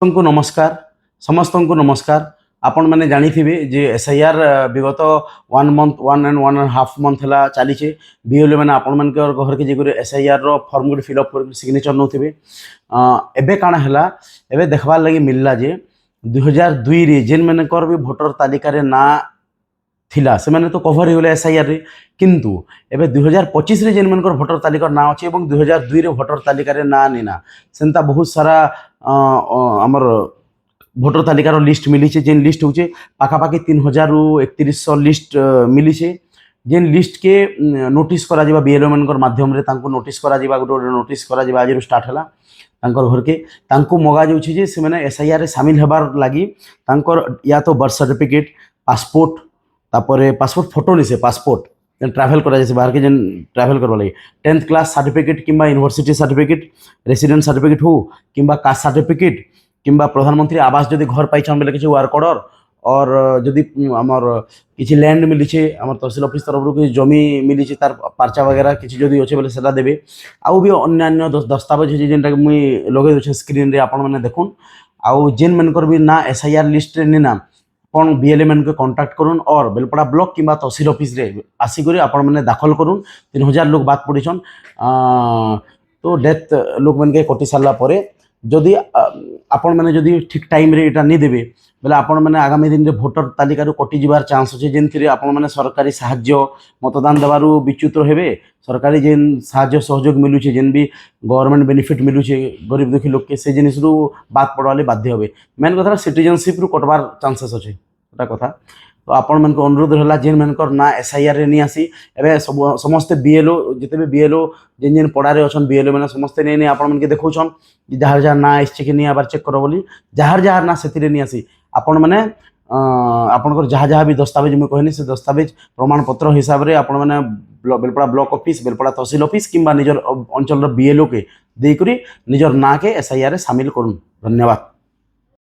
को नमस्कार समस्त को नमस्कार। आपण मैंने जानी थे जे एसआईआर विगत 1.5 मंथ है चली बीएलओ मैंने आपण मान घर के जी एसआईआर फर्म गुड फिलअप कर सिग्नेचर नौ थे। एबे काना है एबे देखबार लगी मिलला जे 2002 रे जेन मानकर भी भोटर तालिका रे ना थिला से मैंने तो कभर हो एसआईआर रे किंतु एबे 2025 रे जेन मानकर भोटर तालिका ना अच्छे 2002 रे भोटर तालिका रे ना निना सेंता बहुत सारा आमर भोटर तालिकार लिस्ट मिली जेन लिस्ट होचे पाखापाखि 3000 रु 3100 लिस्ट मिली जेन लिस्ट के नोटिस करा जिबा बीएलओ मानकर माध्यम रे तांको नोटिस करा जिबा गोटे नोटिस करा जिबा आज स्टार्ट हला तांकर घर के तांको मगा जाउछि जे से माने एसआईआर रे शामिल हेबार लागि तांकर या तो बर्थ सर्टिफिकेट पासपोर्ट तापरे पासपोर्ट फोटो नहीं से पासपोर्ट ट्रैवल करा जैसे बाहर के जेन ट्रैवल करवा लगे 10th क्लास सर्टिफिकेट किंबा यूनिवर्सिटी सर्टिफिकेट रेसिडेंट सर्टिफिकेट हो किंबा कास्ट सर्टिफिकेट किंबा प्रधानमंत्री आवास जदि घर पाइछन बेले किछि वर्क ऑर्डर और जदि आमर किछि लैंड मिली छे आमर तहसील ऑफिस तरफ रु किछि जमी मिली छे तार पर्चा वगैरह किछि जदि होछे बेले सेटा देबे आउ भी अन्य दस्तावेज जे जेनटा मुई लगे दोछे स्क्रीन रे आपण माने देखुन आउ जेन मनकर भी ना एसआईआर लिस्ट रे निना आपण बीएलए मैन को कांटेक्ट करूँ और बेलपड़ा ब्लॉक किंबा तहसील ऑफिस रे आसिक आपण मैंने दाखल करूँ 3000 लोग बात पड़ीछन तो डेथ लोक मन के कटि सारा पर जदि आपण मैंने जदि ठीक टाइम रे एटा नहीं देबे बेले आपण मैंने आगामी दिन रे भोटर तालिका रू कटि जिबार चांस अच्छे जेनथि आपण मैंने सरकारी साहाय्य मतदान देवारू विच्युत हेबे सरकारी जेन साहाय्य सहयोग मिलू जेन भी गवर्नमेंट बेनिफिट मिलू गरीब दुखी लोक के से जिनिस रू बात पड़वाले बाध्य हे मेन कथा सिटीजनशिप रू कटवार चांसेस अच्छे गोटा कथा तो आपण मन को अनुरोध रहा जेन मनकर ना एसआईआर रे नहीं आसी एबे समस्ते बीएलओ जिते भी बीएलओ जेन जेन पड़ारे अच्छन बीएलओ मैंने समस्ते नहीं आपण मन के देखौछन जार जार ना आइछे कि नहीं आबार चेक करो बोली जार जार ना सेतिरे नहीं आसी आपण मैंने आपनकर जहाँ जहाँ भी दस्तावेज मुझे कहनी से दस्तावेज प्रमाण पत्र हिसाब से आपण मैंने बेलपड़ा ब्लॉक ऑफिस बेलपड़ा तहसील ऑफिस किंबा निजर अंचल बीएलओ के देकरी निजर ना के एसआईआर रे शामिल करूँ। धन्यवाद।